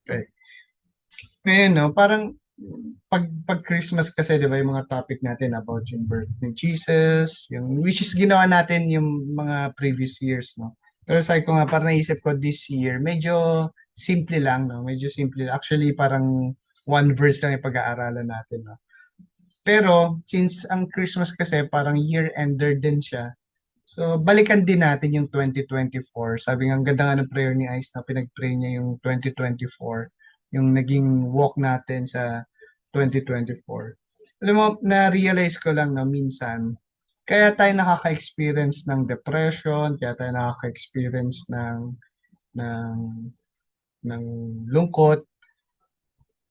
Okay. Ngayon, no, parang pag Christmas kasi, di ba, yung mga topic natin about yung birth ni Jesus, yung, which is ginawa natin yung mga previous years, no? Pero sabi ko nga, parang naisip ko this year, medyo simple lang, no? Medyo simple. Actually, parang one verse lang yung pag-aaralan natin, no? Pero, since ang Christmas kasi parang year-ender din siya, so balikan din natin yung 2024. Sabi nga, ang ganda nga ng prayer ni Ice na pinag-pray niya yung 2024, yung naging walk natin sa 2024. Alam mo, na-realize ko lang na minsan, kaya tayo nakaka-experience ng depression, kaya tayo nakaka-experience ng, ng lungkot,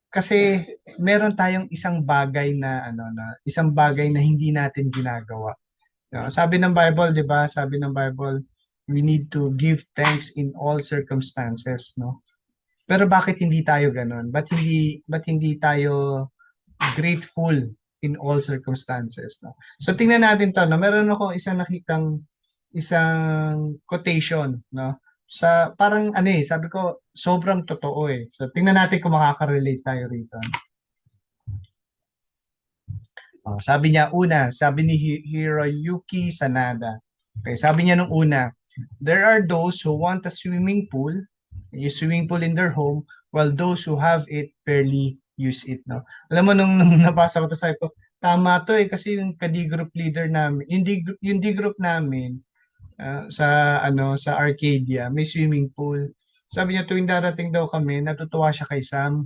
kasi meron tayong isang bagay na hindi natin ginagawa. No? Sabi ng Bible, 'di ba? Sabi ng Bible, we need to give thanks in all circumstances, no? Pero bakit hindi tayo ganoon? Ba't hindi tayo grateful in all circumstances, no? So tingnan natin 'to, no? Meron ako isang quotation, no? Sa parang ano sabi ko sobrang totoo eh. So tingnan natin kung makaka-relate tayo rito. Sabi ni Hiroyuki Sanada. Okay, sabi niya nung una, there are those who want a swimming pool in their home, while those who have it barely use it, no? Alam mo, nung nabasa ko to, sabi ko, tama to eh, kasi yung ka-D-group leader namin, yung D-group namin, sa Arcadia, may swimming pool. Sabi niya tuwing darating daw kami, natutuwa siya kay Sam.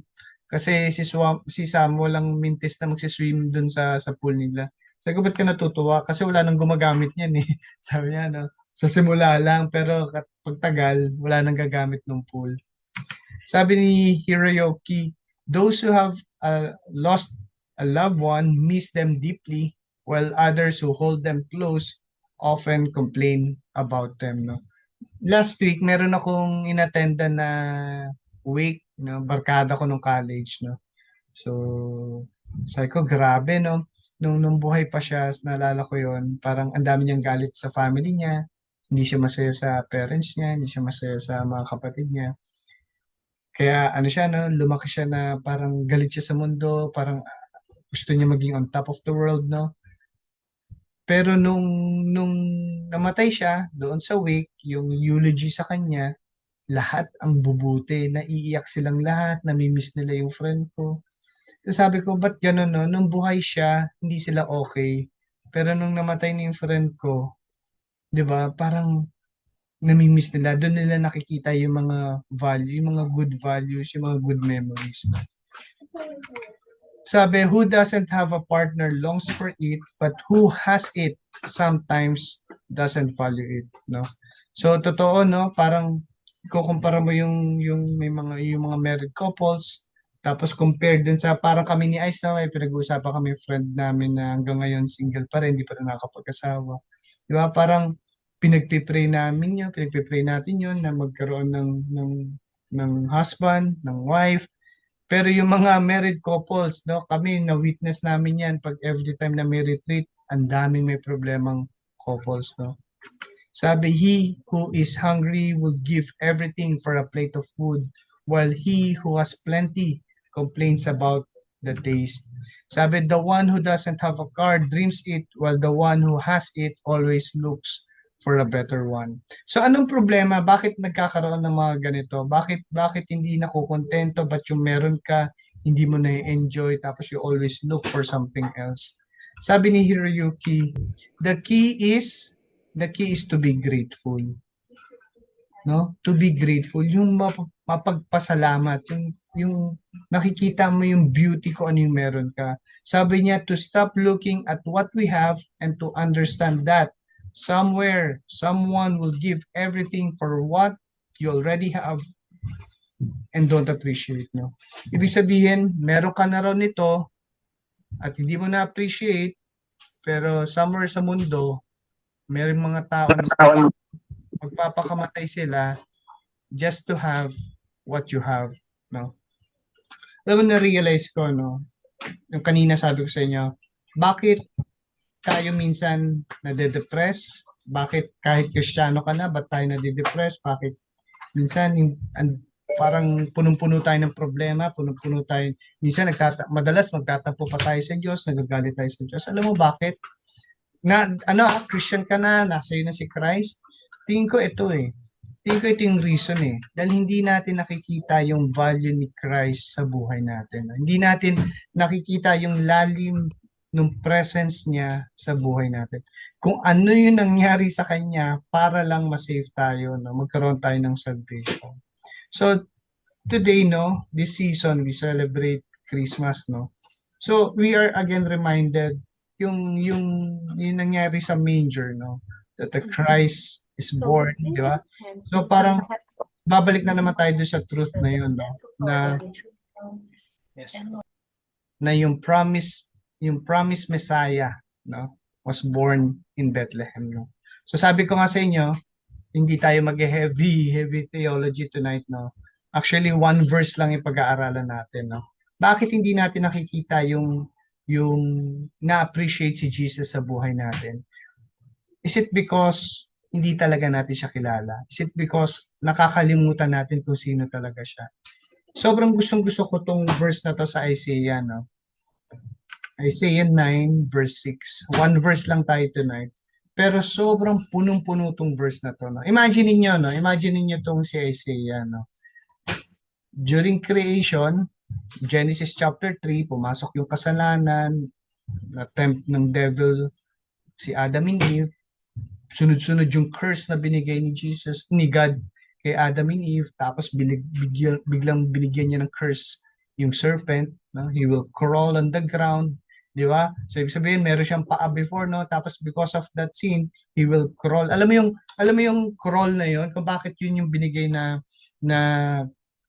Kasi si Sam walang mintis na magsiswim dun sa pool nila. Sabi ko, ba't ka natutuwa? Kasi wala nang gumagamit niyan eh. Sabi niya, no? Sa simula lang, pero pagtagal, wala nang gagamit ng pool. Sabi ni Hiroyuki, those who have lost a loved one miss them deeply, while others who hold them close often complain about them. No? Last week, meron akong inattendan na wake, no? Barkada ko nung college. No? So, sabi ko, grabe, no? Nung buhay pa siya, naalala ko yon parang ang dami niyang galit sa family niya, hindi siya masaya sa parents niya, hindi siya masaya sa mga kapatid niya. Kaya ano siya, no, lumaki siya na parang galit siya sa mundo, parang gusto niya maging on top of the world, no? Pero nung namatay siya doon sa wake, yung eulogy sa kanya, lahat ang bubuti, naiiyak silang lahat, namimiss nila yung friend ko. So sabi ko, ba't gano'n, no? Nung buhay siya, hindi sila okay. Pero nung namatay na yung friend ko, di ba, parang namimiss nila. Doon nila nakikita yung mga value, yung mga good values, yung mga good memories. Sabi, who doesn't have a partner longs for it, but who has it sometimes doesn't value it, no? So totoo, no? Parang ikukumpara mo yung mga married couples, tapos compared dun sa parang kami ni Ice na may pinag-uusapan kami friend namin na hanggang ngayon single pa rin, hindi pa rin nakakapag-asawa. Di ba? Parang pinagpipray natin yun na magkaroon ng husband, ng wife, pero yung mga married couples, no, kami na-witness namin yan pag every time na may retreat, ang daming may problemang couples, no. Sabi, he who is hungry will give everything for a plate of food, while he who has plenty complains about the taste. Sabi, the one who doesn't have a car dreams it, while the one who has it always looks for a better one. So anong problema? Bakit nagkakaroon ng mga ganito? Bakit hindi nakukontento? Ba't yung meron ka, hindi mo na-enjoy, tapos you always look for something else? Sabi ni Hiroyuki, the key is the key is to be grateful, no? To be grateful, yung mapagpasalamat, yung nakikita mo yung beauty ko ano yung meron ka. Sabi niya to stop looking at what we have and to understand that somewhere someone will give everything for what you already have and don't appreciate, no? Ibig sabihin, meron ka na raw nito at hindi mo na-appreciate, pero somewhere sa mundo, merong mga tao na magpapakamatay sila just to have what you have, no? Alam mo, na-realize ko, no? Yung kanina sabi ko sa inyo, bakit tayo minsan nade-depress? Bakit kahit Kristiyano ka na, ba't tayo nade-depress? Bakit minsan parang punong-puno tayo ng problema, punong-puno tayo, minsan madalas magtatampo pa tayo sa Diyos, nagagalit tayo sa Diyos. Alam mo bakit? Christian ka na, nasa iyo na si Christ. Tingin ko ito eh. Tingin ko ito yung reason eh. Dahil hindi natin nakikita yung value ni Christ sa buhay natin. Hindi natin nakikita yung lalim ng presence niya sa buhay natin. Kung ano yung nangyari sa kanya para lang ma-save tayo, no? Magkaroon tayo ng salvation. So, today, no, this season, we celebrate Christmas, no? So, we are again reminded yung nangyari sa manger, no? That the Christ is born, di ba? So, parang babalik na naman tayo doon sa truth na yun, no? Na, yes, na yung promise Messiah, no, was born in Bethlehem, no? So, sabi ko nga sa inyo, hindi tayo heavy theology tonight, no? Actually, one verse lang yung pag-aaralan natin, no? Bakit hindi natin nakikita yung na-appreciate si Jesus sa buhay natin? Is it because hindi talaga natin siya kilala? Is it because nakakalimutan natin kung sino talaga siya? Sobrang gustong-gusto ko tong verse na to sa Isaiah, no? Isaiah 9 verse 6. One verse lang tayo tonight. Pero sobrang punong-puno tong verse na to, no? Imagine niyo, no? Imagine niyo tong si Isaiah, no? During creation, Genesis chapter 3, pumasok yung kasalanan, attempt ng devil si Adam and Eve, sunod-sunod yung curse na binigay ni Jesus, ni God kay Adam and Eve, tapos biglang binigyan niya ng curse yung serpent, no? He will crawl on the ground, di ba? So ibig sabihin meron siyang paa before, no? Tapos because of that sin, he will crawl. Alam mo yung crawl na yon, kung bakit yun yung binigay na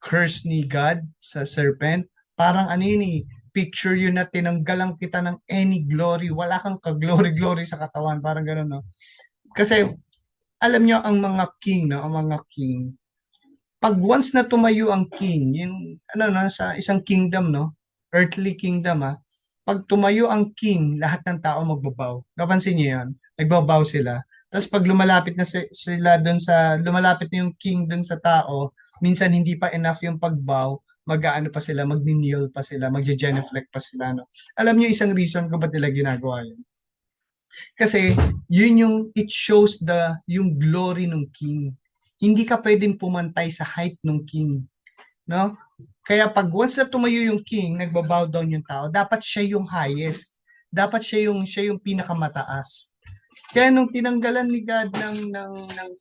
curse ni God sa serpent? Parang ano yun eh, picture yun na tinanggalan kita ng any glory, wala kang ka-glory-glory sa katawan, parang gano'n, no? Kasi alam nyo ang mga king, no? Ang mga king, pag once na tumayo ang king, yung ano na sa isang kingdom, no? Earthly kingdom, ah. Pag tumayo ang king, lahat ng tao magbabaw. Napansin niyo 'yan? Nagbabaw sila. Tapos pag lumalapit na sila doon lumalapit na yung king doon sa tao, minsan hindi pa enough yung pagbow, mag-aano pa sila, magni-kneel pa sila, magje-genuflect pa sila, no? Alam niyo isang reason kung ba't nila ginagawa yun? Kasi yun it shows yung glory ng king. Hindi ka pwedeng pumantay sa height ng king, no? Kaya pag once na tumayo yung king, nagbabow down yung tao, dapat siya yung highest. Dapat siya yung pinakamataas. Kaya nung tinanggalan ni God ng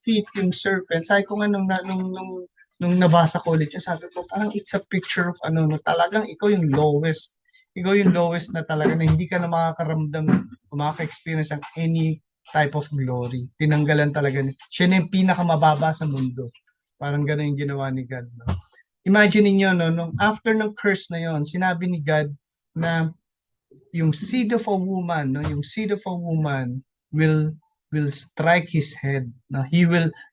feet yung serpent, sabi ko nga nung nabasa ko ulit, sabi ko parang it's a picture of ano, no, talagang ikaw yung lowest. Ikaw yung lowest na talaga na hindi ka na makakaramdam o makaka-experience ng any type of glory. Tinanggalan talaga. Siya na yung pinakamababa sa mundo. Parang gano'n yung ginawa ni God. No? Imagine niyo no, nung after ng curse na yon, sinabi ni God na yung seed of a woman, no, yung seed of a woman will strike his head. No?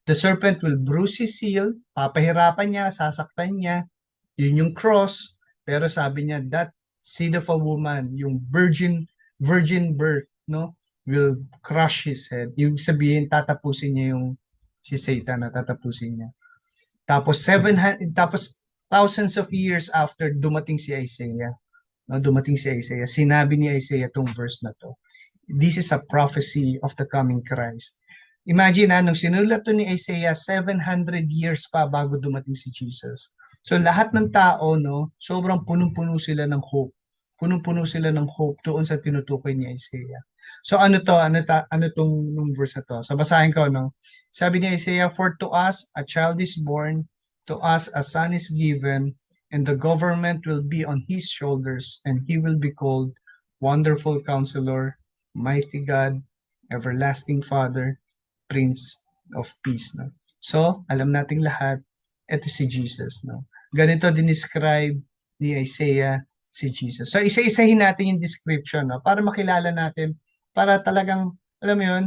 The serpent will bruise his heel, papahirapan niya, sasaktan niya. Yun yung cross. Pero sabi niya, that seed of a woman, yung virgin birth, no, will crush his head. Yung sabihin, tatapusin niya yung si Satan na tatapusin niya. Tapos thousands of years after dumating si Isaiah, no, sinabi ni Isaiah tong verse na to. This is a prophecy of the coming Christ. Imagine nung sinulat to ni Isaiah 700 years pa bago dumating si Jesus. So lahat ng tao, no, sobrang punong-puno sila ng hope. Punong-puno sila ng hope doon sa tinutukoy ni Isaiah. So ano to? Ano tong verse na to? So basahin ko, no. Sabi ni Isaiah, "For to us a child is born, to us a son is given, and the government will be on his shoulders, and he will be called Wonderful Counselor, Mighty God, Everlasting Father, Prince of Peace." No? So, alam nating lahat, ito si Jesus. No? Ganito describe ni Isaiah si Jesus. So, isa-isahin natin yung description, no? Para makilala natin, para talagang, alam mo yun,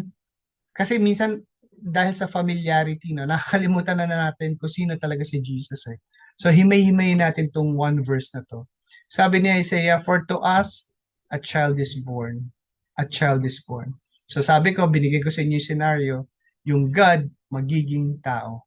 kasi minsan, dahil sa familiarity, no, nakakalimutan na natin kung sino talaga si Jesus. Eh. So, himay-himay natin tong one verse na to. Sabi ni Isaiah, "For to us, a child is born. A child is born." So, sabi ko, binigay ko sa inyo yung scenario, yung God magiging tao.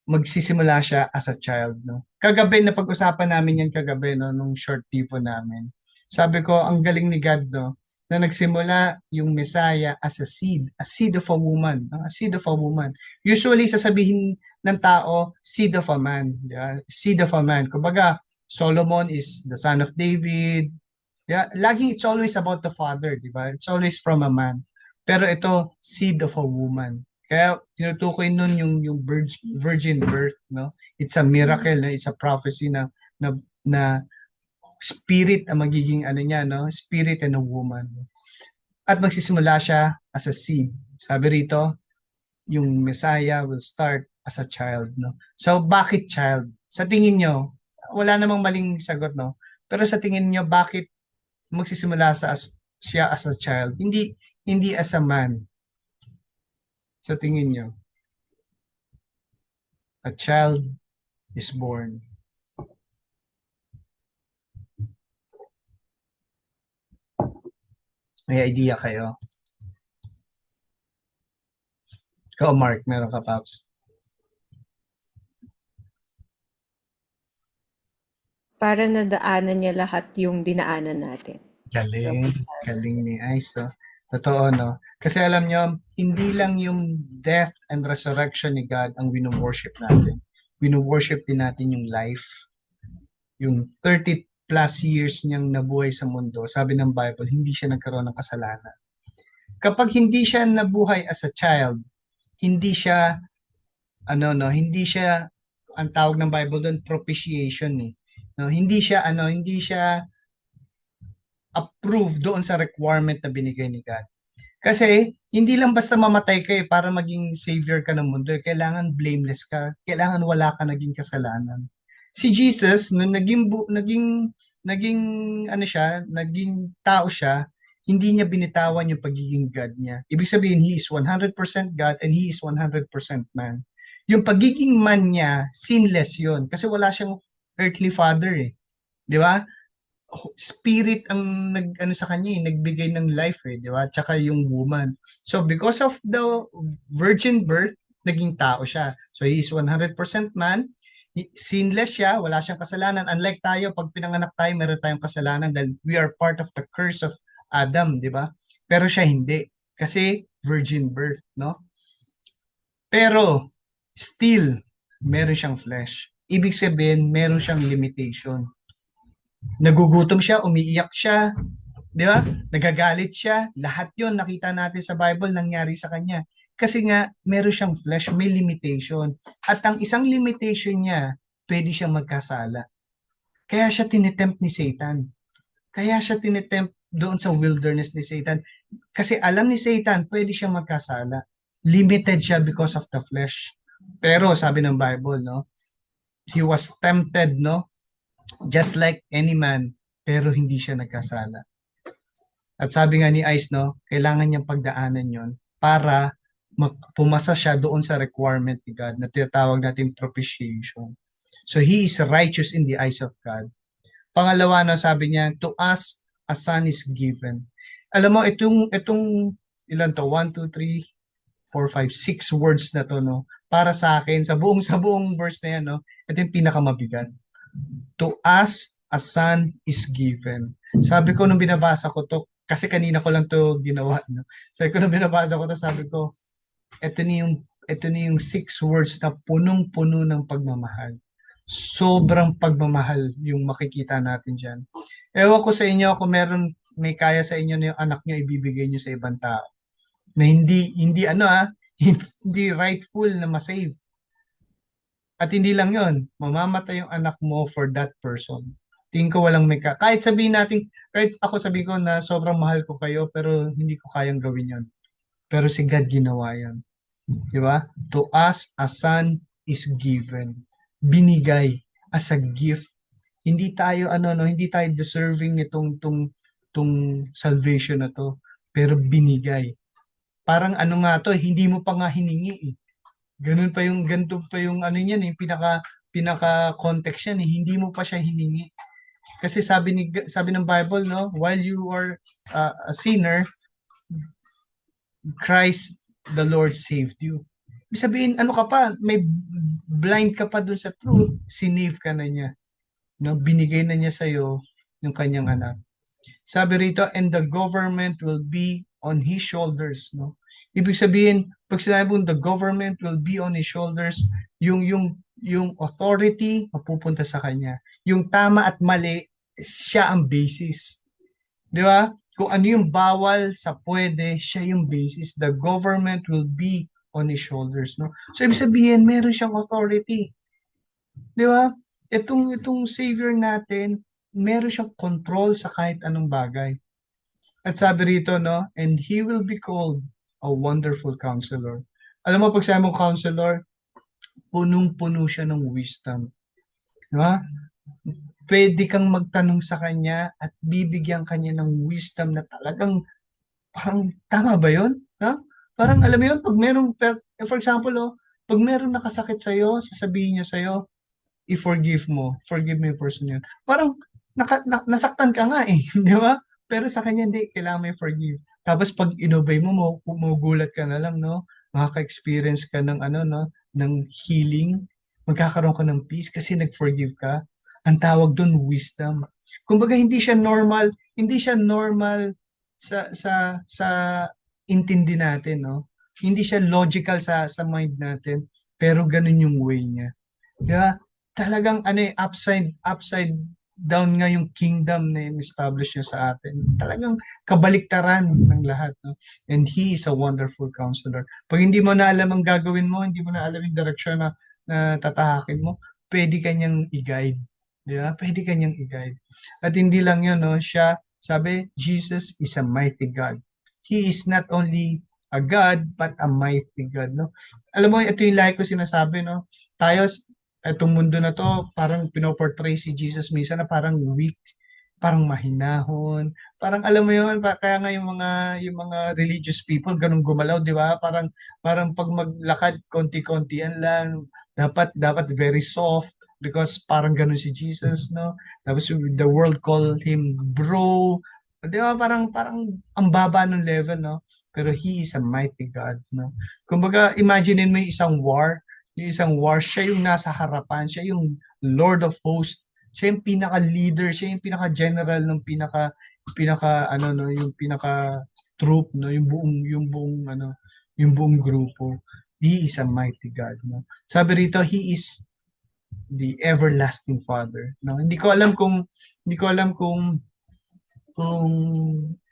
magsisimula siya as a child, no? Kagabi, na pag-usapan namin yan kagabi, no, nung short pivo namin. Sabi ko, ang galing ni God, no, na nagsimula yung Messiah as a seed of a woman, no? A seed of a woman. Usually, sasabihin ng tao, seed of a man, yeah? Seed of a man. Kumbaga, Solomon is the son of David. Yeah, laging it's always about the father, di ba? It's always from a man. Pero ito, seed of a woman. Kaya tinutukoy nun yung virgin birth, no? It's a miracle, no? It's a prophecy na na spirit ang magiging ano niya, no? Spirit and a woman. At magsisimula siya as a seed. Sabi rito, yung Messiah will start as a child, no? So bakit child? Sa tingin nyo, wala namang maling sagot, no? Pero sa tingin nyo, bakit magsisimula siya as a child? Hindi as a man. Sa tingin nyo, a child is born. May idea kayo? Ikaw, Mark, meron ka, Paps? Para nadaanan niya lahat yung dinaanan natin. Galing. Galing ni Ice, no? Totoo, no? Kasi alam nyo, hindi lang yung death and resurrection ni God ang wino-worship natin. Wino-worship din natin yung life. Yung 30 plus years niyang nabuhay sa mundo, sabi ng Bible, hindi siya nagkaroon ng kasalanan. Kapag hindi siya nabuhay as a child, hindi siya, hindi siya, ang tawag ng Bible doon, propitiation eh. No, hindi siya approved doon sa requirement na binigay ni God. Kasi hindi lang basta mamatay ka para maging savior ka ng mundo. Kailangan blameless ka. Kailangan wala ka naging kasalanan. Si Jesus, nung naging ano siya, naging tao siya, hindi niya binitawan yung pagiging God niya. Ibig sabihin, He is 100% God and He is 100% man. Yung pagiging man niya, sinless yun. Kasi wala siyang earthly father eh. Di ba? Spirit ang nag-ano sa kanya nagbigay ng life di ba? Tsaka yung woman. So because of the virgin birth, naging tao siya. So he is 100% man, sinless siya, wala siyang kasalanan. Unlike tayo, pag pinanganak tayo, meron tayong kasalanan dahil we are part of the curse of Adam, di ba? Pero siya hindi kasi virgin birth, no? Pero still meron siyang flesh. Ibig sabihin, meron siyang limitation. Nagugutom siya, umiiyak siya, di ba? Nagagalit siya. Lahat yon nakita natin sa Bible nangyari sa kanya. Kasi nga, meron siyang flesh, may limitation. At ang isang limitation niya, pwede siyang magkasala. Kaya siya tinetempt ni Satan. Kaya siya tinetempt doon sa wilderness ni Satan. Kasi alam ni Satan, pwede siyang magkasala. Limited siya because of the flesh. Pero sabi ng Bible, no? He was tempted, no? Just like any man, pero hindi siya nagkasala. At sabi nga ni Ice, no, kailangan niyang pagdaanan yon para pumasa siya doon sa requirement ni God na tinatawag natin propitiation. So he is righteous in the eyes of God. Pangalawa, no, sabi niya, to us a son is given. Alam mo, itong ilan to? 1, 2, 3, 4, 5, 6 words na to, no? Para sa akin, sa buong verse na yan, no? Ito yung pinakamabigat. To us a son is given. Sabi ko nung binabasa ko to, kasi kanina ko lang to ginawa, no? Sabi ko nung binabasa ko to, sabi ko, ito na yung 6 words na punong-puno ng pagmamahal. Sobrang pagmamahal yung makikita natin dyan. Ewan ko sa inyo kung may kaya sa inyo na yung anak nyo ibibigay nyo sa ibang tao. Na hindi hindi rightful na masave. At hindi lang yon, mamamatay yung anak mo for that person. Tingin ko walang may kahit sabihin natin, kahit ako sabihin ko na sobrang mahal ko kayo, pero hindi ko kayang gawin yon. Pero si God ginawa yan. Di ba? To us, a son is given. Binigay as a gift. Hindi tayo, hindi tayo deserving tong salvation na to. Pero binigay. Parang nga to, hindi mo pa nga hiningi eh. Ganito pa yung ano niyan, pinaka context yan, hindi mo pa siya hiningi. Kasi sabi ng Bible, no, while you are a sinner, Christ the Lord saved you. Ibig sabihin, ano ka pa, may blind ka pa dun sa truth, sinave ka na niya. No? Binigay na niya sa'yo yung kanyang anak. Sabi rito, and the government will be on his shoulders. No? Ibig sabihin, pag sinabi mong the government will be on his shoulders, yung authority mapupunta sa kanya. Yung tama at mali, siya ang basis. Di ba? Kung ano yung bawal sa pwede, siya yung basis. The government will be on his shoulders. No? So, ibig sabihin, meron siyang authority. Di ba? Itong Savior natin, meron siyang control sa kahit anong bagay. At sabi rito, no, and he will be called a wonderful counselor. Alam mo, pag sabi mo counselor, punong-puno siya ng wisdom. Di ba? Pwede kang magtanong sa kanya at bibigyan kanya ng wisdom na talagang parang tama ba yun? Ha? Parang alam mo yun, pag merong, for example, oh, pag merong nakasakit sa'yo, sasabihin niya sa'yo, i-forgive mo. Forgive me yung person yun. Parang nasaktan ka nga eh, di ba? Pero sa kanya hindi, kailangan mo i-forgive. Tapos pag inobey mo, magugulat ka na lang, no? Makaka-experience ka ng ano, no? Ng healing. Magkakaroon ka ng peace kasi nag-forgive ka. Ang tawag doon, wisdom. Kumbaga hindi siya normal sa intindi natin, no? Hindi siya logical sa mind natin, pero ganun yung way niya. Kaya talagang ano upside down nga yung kingdom na establish niya sa atin. Talagang kabaliktaran ng lahat. No? And He is a wonderful counselor. Pag hindi mo na alam ang gagawin mo, hindi mo na alam yung direksyon na tatahakin mo, pwede kanyang i-guide. Di ba? Pwede kanyang i-guide. At hindi lang yun, no? Siya, sabi, Jesus is a mighty God. He is not only a God, but a mighty God. No? Alam mo, ito yung lagi ko sinasabi, no? Tayo, etong mundo na to, parang pinoportray si Jesus minsan na parang weak, parang mahinahon, parang alam mo yun, kaya nga yung mga religious people ganun gumalaw, di ba? Parang pag maglakad konti-kontian lang, dapat very soft because parang ganun si Jesus, no? Tapos the world call him bro. Di ba? Parang ang baba ng level, no? Pero he is a mighty God, no? Kumbaga, imaginein mo yung isang war, siya yung nasa harapan, siya yung Lord of Hosts, siya yung pinaka-leader, siya yung pinaka-general ng pinaka ano no, yung pinaka troop no, yung buong grupo. He is a mighty God, no. Sabi rito, he is the everlasting Father, no. Hindi ko alam kung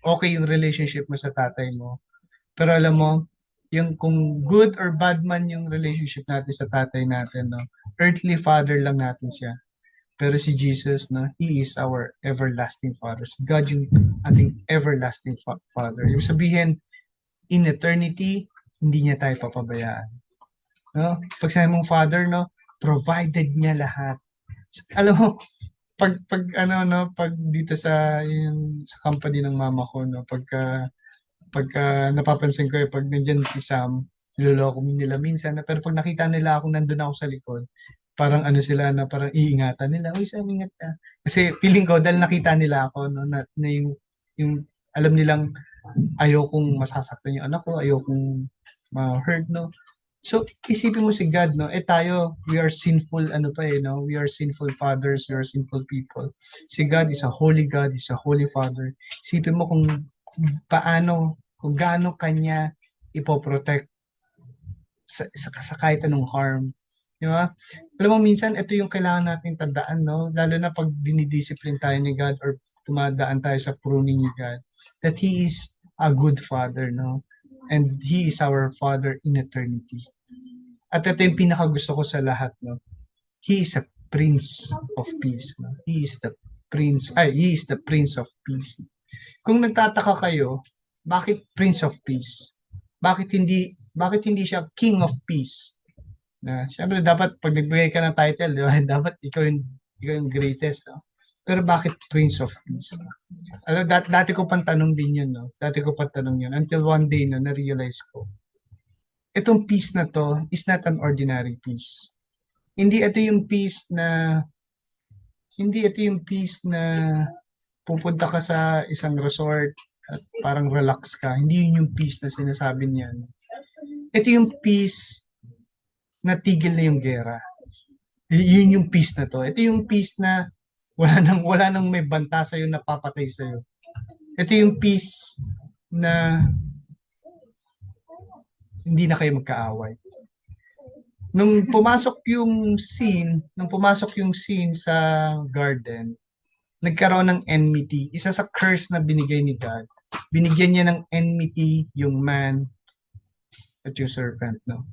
okay yung relationship mo sa tatay mo. Pero alam mo, yung kung good or bad man yung relationship natin sa tatay natin, no, earthly father lang natin siya. Pero si Jesus, no, He is our everlasting Father. Si God yung ating everlasting Father. Yung sabihin, in eternity, hindi niya tayo papabayaan. No? Pag sabi mong Father, no, provided niya lahat. Alam mo, pag dito sa company ng mama ko, no, pagka napapansin ko pag nandiyan si Sam, niloloko nila minsan, pero pag nakita nila ako nandun ako sa likod, parang ano sila na parang iingatan nila, uy Sam, ingat ka. Kasi feeling ko, dahil nakita nila ako, no, na yung alam nilang ayokong masasaktan yung anak ko, ayokong ma-hurt, no. So, isipin mo si God, no? Tayo, we are sinful, ano pa no? We are sinful fathers, we are sinful people. Si God is a holy God, is a holy Father. Isipin mo kung gaano kanya ipoprotect sa kahit anong harm. Di ba? Alam mo, minsan, ito yung kailangan natin tandaan, no? Lalo na pag dinidiscipline tayo ni God or tumadaan tayo sa pruning ni God, that He is a good Father, no? And He is our Father in eternity. At ito yung pinakagusto ko sa lahat, no? He is a Prince of Peace, no? He is the Prince of Peace. Kung nagtataka kayo, bakit Prince of Peace? Bakit hindi siya King of Peace? Na, syempre dapat pag nagbigay ka ng title, di ba? Dapat ikaw yung greatest, no? Pero bakit Prince of Peace? Alam, dati ko pang tanong din yun, no? Dati ko pang tanong yun. Until one day, no, na-realize ko. Itong peace na to is not an ordinary peace. Hindi ito yung peace na hindi ito yung peace na pupunta ka sa isang resort at parang relax ka. Hindi yun yung peace na sinasabi niya. Ito yung peace natigil na yung gera. Yun yung peace na to. Ito yung peace na wala nang may banta sa'yo na papatay sa'yo. Ito yung peace na hindi na kayo magkaaway. Nung pumasok yung scene sa garden, nagkaroon ng enmity. Isa sa curse na binigay ni God. Binigyan niya ng enmity yung man at yung serpent, no?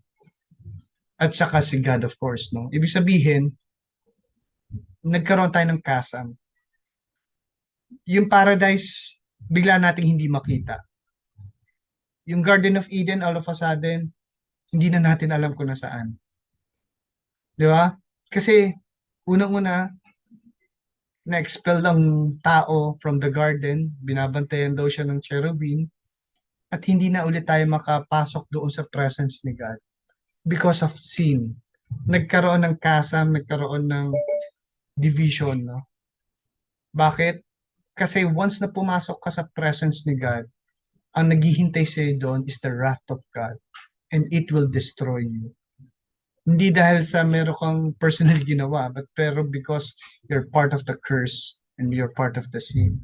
At saka si God, of course, no? Ibig sabihin, nagkaroon tayo ng kasam. Yung paradise, bigla nating hindi makita. Yung Garden of Eden, all of a sudden, hindi na natin alam kung nasaan. Di ba? Kasi, unang-una, na-expel ang tao from the garden, binabantayan daw siya ng cherubim, at hindi na ulit tayo makapasok doon sa presence ni God because of sin. Nagkaroon ng kasam, nagkaroon ng division, no? Bakit? Kasi once na pumasok ka sa presence ni God, ang naghihintay sa'yo doon is the wrath of God and it will destroy you. Hindi dahil sa meron kang personal ginawa, but pero because you're part of the curse and you're part of the sin.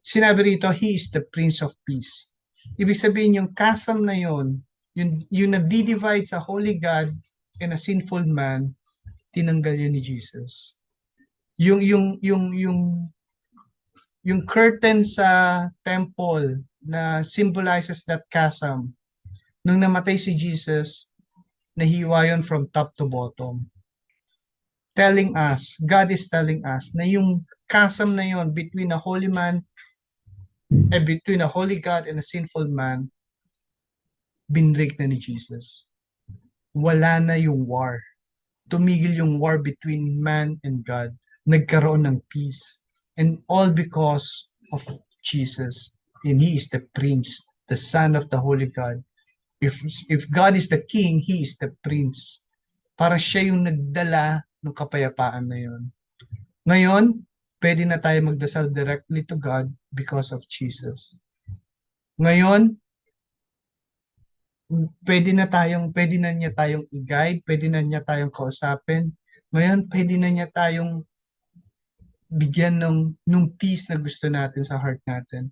Sinabi rito, He is the Prince of Peace. Ibig sabihin yung kasam na yon, yung nagdi-divide sa Holy God and a sinful man, tinanggal yun ni Jesus. Yung curtain sa temple na symbolizes that chasm, nung namatay si Jesus, nahiwa yun from top to bottom. God is telling us na yung chasm na yun between a holy man between a holy God and a sinful man, binrake na ni Jesus. Wala na yung war. Tumigil yung war between man and God. Nagkaroon ng peace. And all because of Jesus. And He is the Prince, the Son of the Holy God. If God is the King, He is the Prince. Para siya yung nagdala ng kapayapaan na yun. Ngayon, pwede na tayo magdasal directly to God because of Jesus. Ngayon, pwede na niya tayong i-guide, pwede na niya tayong kausapin. Ngayon, pwede na niya tayong bigyan nung peace na gusto natin sa heart natin.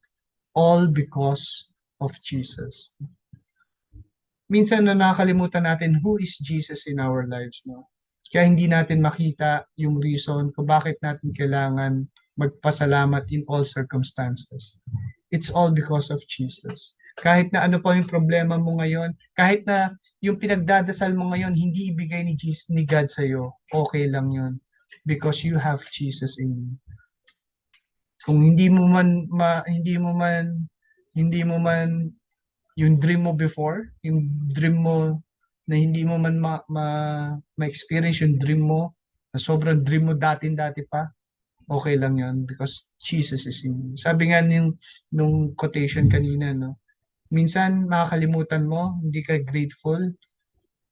All because of Jesus. Minsan na nakakalimutan natin who is Jesus in our lives, no? Kaya hindi natin makita yung reason kung bakit natin kailangan magpasalamat in all circumstances. It's all because of Jesus. Kahit na ano pa yung problema mo ngayon, kahit na yung pinagdadasal mo ngayon, hindi ibigay ni God sa'yo, okay lang yun. Because you have Jesus in you. Kung hindi mo man yung dream mo before, yung dream mo na hindi mo man ma-experience yung dream mo, na sobrang dream mo dati pa, okay lang yun because Jesus is in you. Sabi nga nung quotation kanina, no? Minsan makakalimutan mo, hindi ka grateful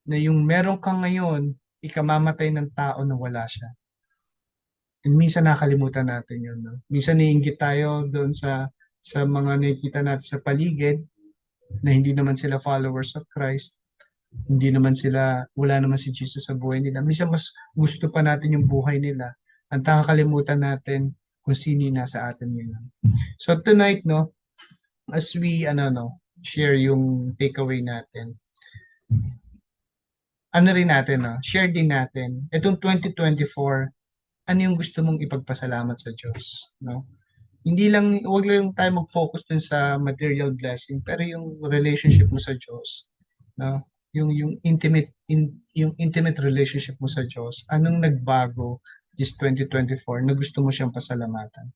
na yung meron ka ngayon, ikamamatay ng tao na wala siya. And minsan nakalimutan natin yun. No? Minsan niinggit tayo doon sa mga nakikita natin sa paligid na hindi naman sila followers of Christ. Wala naman si Jesus sa buhay nila. Minsan mas gusto pa natin yung buhay nila. Ang nakakalimutan natin kung sino yung nasa atin ngayon. So tonight, no, as we share yung takeaway natin, share din natin itong 2024, ano yung gusto mong ipagpasalamat sa Diyos, no? Wag lang tayo mag-focus dun sa material blessing, pero yung relationship mo sa Diyos, no? Yung intimate relationship mo sa Diyos, anong nagbago this 2024 na gusto mo siyang pasalamatan?